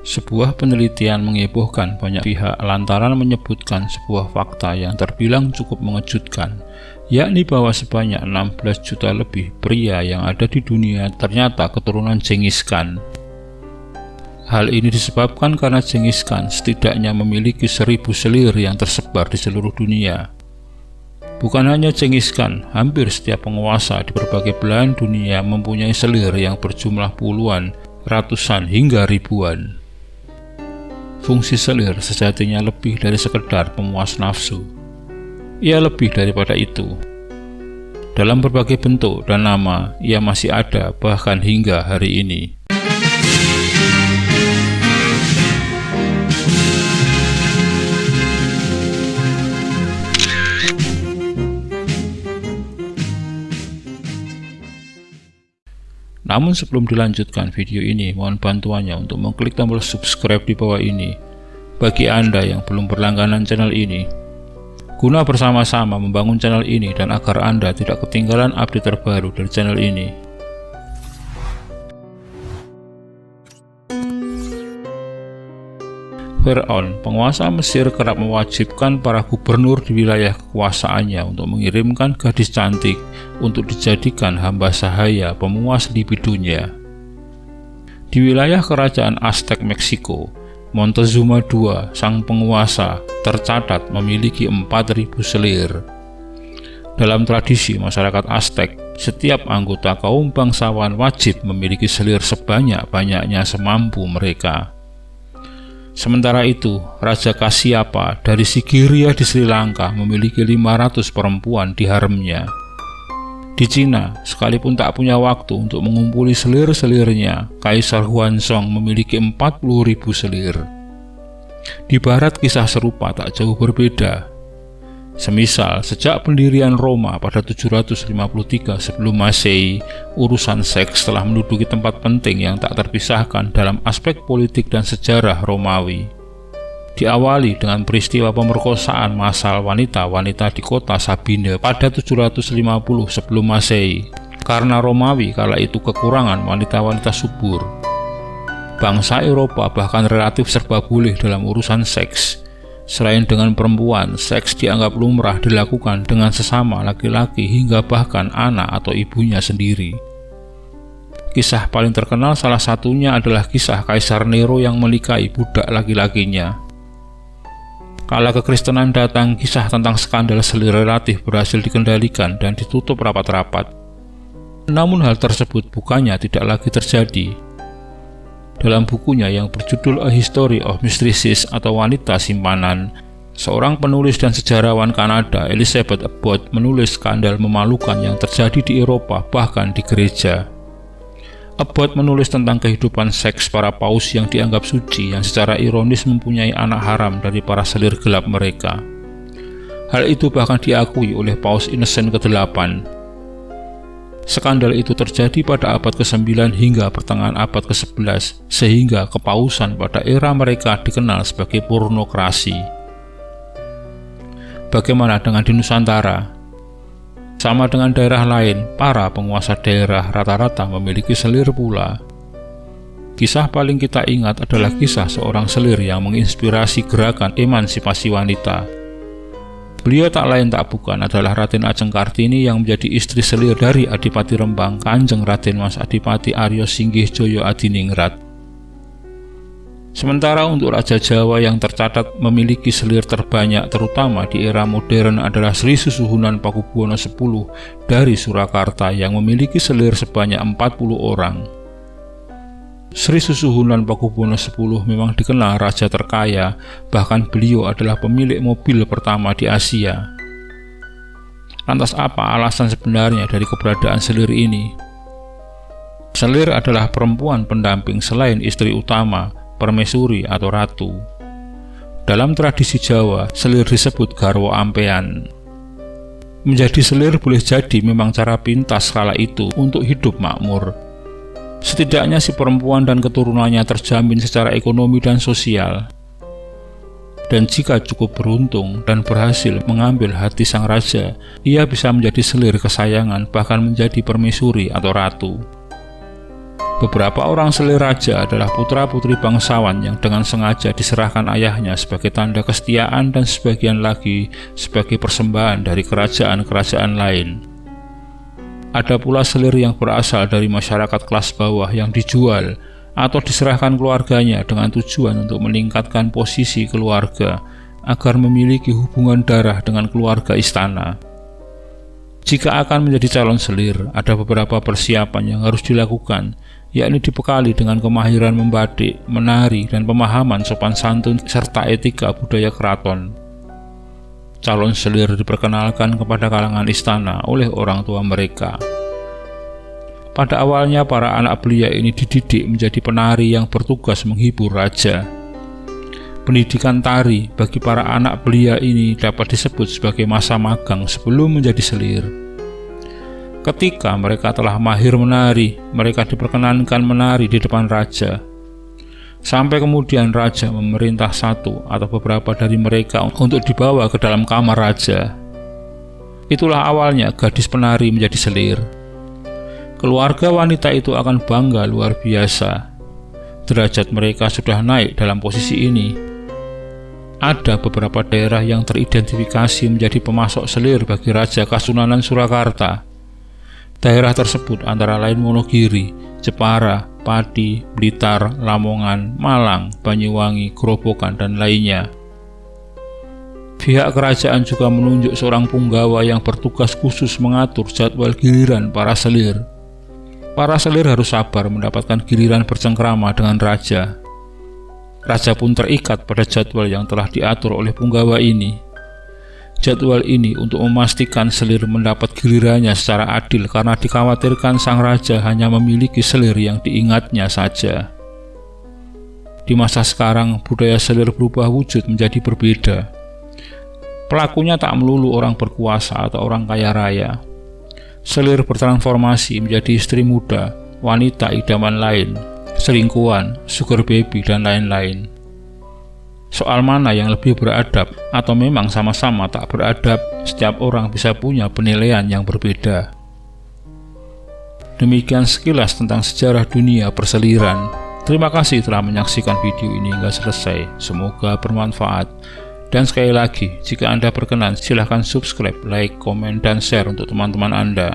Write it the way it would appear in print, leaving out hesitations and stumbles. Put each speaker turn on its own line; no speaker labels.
Sebuah penelitian menghebohkan banyak pihak lantaran menyebutkan sebuah fakta yang terbilang cukup mengejutkan, yakni bahwa sebanyak 16 juta lebih pria yang ada di dunia ternyata keturunan Genghis Khan. Hal ini disebabkan karena Genghis Khan setidaknya memiliki 1000 selir yang tersebar di seluruh dunia. Bukan hanya Genghis Khan, hampir setiap penguasa di berbagai belahan dunia mempunyai selir yang berjumlah puluhan, ratusan, hingga ribuan. Fungsi selir sejatinya lebih dari sekedar pemuas nafsu. Ia lebih daripada itu. Dalam berbagai bentuk dan nama, ia masih ada bahkan hingga hari ini. Namun sebelum dilanjutkan video ini, mohon bantuannya untuk mengklik tombol subscribe di bawah ini bagi Anda yang belum berlangganan channel ini, guna bersama-sama membangun channel ini dan agar Anda tidak ketinggalan update terbaru dari channel ini. Fir'aun, penguasa Mesir, kerap mewajibkan para gubernur di wilayah kekuasaannya untuk mengirimkan gadis cantik untuk dijadikan hamba sahaya pemuas libidonya. Di wilayah kerajaan Aztec Meksiko, Montezuma II, sang penguasa, tercatat memiliki 4.000 selir. Dalam tradisi masyarakat Aztec, setiap anggota kaum bangsawan wajib memiliki selir sebanyak-banyaknya semampu mereka. Sementara itu, Raja Kasyapa dari Sigiriya di Sri Lanka memiliki 500 perempuan di haremnya. Di Cina, sekalipun tak punya waktu untuk mengumpuli selir-selirnya, Kaisar Huanzong memiliki 40.000 selir. Di barat kisah serupa tak jauh berbeda. Semisal, sejak pendirian Roma pada 753 sebelum Masehi, urusan seks telah menduduki tempat penting yang tak terpisahkan dalam aspek politik dan sejarah Romawi. Diawali dengan peristiwa pemerkosaan massal wanita-wanita di kota Sabine pada 750 sebelum Masehi, karena Romawi kala itu kekurangan wanita-wanita subur. Bangsa Eropa bahkan relatif serba boleh dalam urusan seks. Selain dengan perempuan, seks dianggap lumrah dilakukan dengan sesama laki-laki hingga bahkan anak atau ibunya sendiri. Kisah paling terkenal salah satunya adalah kisah Kaisar Nero yang menikahi budak laki-lakinya. Kala kekristenan datang, kisah tentang skandal selir relatif berhasil dikendalikan dan ditutup rapat-rapat. Namun hal tersebut bukannya tidak lagi terjadi. Dalam bukunya yang berjudul A History of Mistresses atau Wanita Simpanan, seorang penulis dan sejarawan Kanada, Elizabeth Abbott, menulis skandal memalukan yang terjadi di Eropa, bahkan di gereja. Abbott menulis tentang kehidupan seks para paus yang dianggap suci, yang secara ironis mempunyai anak haram dari para selir gelap mereka. Hal itu bahkan diakui oleh Paus Innocent ke-8. Skandal itu terjadi pada abad ke-9 hingga pertengahan abad ke-11, sehingga kepausan pada era mereka dikenal sebagai pornokrasi. Bagaimana dengan di Nusantara? Sama dengan daerah lain, para penguasa daerah rata-rata memiliki selir pula. Kisah paling kita ingat adalah kisah seorang selir yang menginspirasi gerakan emansipasi wanita. Beliau tak lain tak bukan adalah Raden Ajeng Kartini yang menjadi istri selir dari Adipati Rembang, Kanjeng Raden Mas Adipati Aryo Singgih Joyo Adiningrat. Sementara untuk Raja Jawa yang tercatat memiliki selir terbanyak terutama di era modern adalah Sri Susuhunan Pakubuwono X dari Surakarta yang memiliki selir sebanyak 40 orang. Sri Susuhunan Pakubuwono X memang dikenal raja terkaya, bahkan beliau adalah pemilik mobil pertama di Asia. Lantas apa alasan sebenarnya dari keberadaan selir ini? Selir adalah perempuan pendamping selain istri utama, permaisuri atau ratu. Dalam tradisi Jawa, selir disebut garwa ampean. Menjadi selir boleh jadi memang cara pintas kala itu untuk hidup makmur. Setidaknya si perempuan dan keturunannya terjamin secara ekonomi dan sosial. Dan jika cukup beruntung dan berhasil mengambil hati sang raja, ia bisa menjadi selir kesayangan bahkan menjadi permaisuri atau ratu. Beberapa orang selir raja adalah putra-putri bangsawan yang dengan sengaja diserahkan ayahnya sebagai tanda kesetiaan dan sebagian lagi sebagai persembahan dari kerajaan-kerajaan lain. Ada pula selir yang berasal dari masyarakat kelas bawah yang dijual atau diserahkan keluarganya dengan tujuan untuk meningkatkan posisi keluarga agar memiliki hubungan darah dengan keluarga istana. Jika akan menjadi calon selir, ada beberapa persiapan yang harus dilakukan, yakni dibekali dengan kemahiran membatik, menari, dan pemahaman sopan santun serta etika budaya keraton. Calon selir diperkenalkan kepada kalangan istana oleh orang tua mereka. Pada awalnya para anak belia ini dididik menjadi penari yang bertugas menghibur raja. Pendidikan tari bagi para anak belia ini dapat disebut sebagai masa magang sebelum menjadi selir. Ketika mereka telah mahir menari, mereka diperkenankan menari di depan raja. Sampai kemudian raja memerintah satu atau beberapa dari mereka untuk dibawa ke dalam kamar raja. Itulah awalnya gadis penari menjadi selir. Keluarga wanita itu akan bangga luar biasa. Derajat mereka sudah naik dalam posisi ini. Ada beberapa daerah yang teridentifikasi menjadi pemasok selir bagi Raja Kasunanan Surakarta. Daerah tersebut antara lain Wonogiri, Jepara, Pati, Blitar, Lamongan, Malang, Banyuwangi, Grobogan, dan lainnya. Pihak kerajaan juga menunjuk seorang punggawa yang bertugas khusus mengatur jadwal giliran para selir. Para selir harus sabar mendapatkan giliran bercengkrama dengan raja. Raja pun terikat pada jadwal yang telah diatur oleh punggawa ini. Jadwal ini untuk memastikan selir mendapat gilirannya secara adil karena dikhawatirkan sang raja hanya memiliki selir yang diingatnya saja. Di masa sekarang, budaya selir berubah wujud menjadi berbeda. Pelakunya tak melulu orang berkuasa atau orang kaya raya. Selir bertransformasi menjadi istri muda, wanita idaman lain, selingkuhan, sugar baby, dan lain-lain. Soal mana yang lebih beradab atau memang sama-sama tak beradab, setiap orang bisa punya penilaian yang berbeda. Demikian sekilas tentang sejarah dunia perseliran. Terima kasih telah menyaksikan video ini hingga selesai. Semoga bermanfaat. Dan sekali lagi, jika Anda berkenan, silahkan subscribe, like, komen, dan share untuk teman-teman Anda.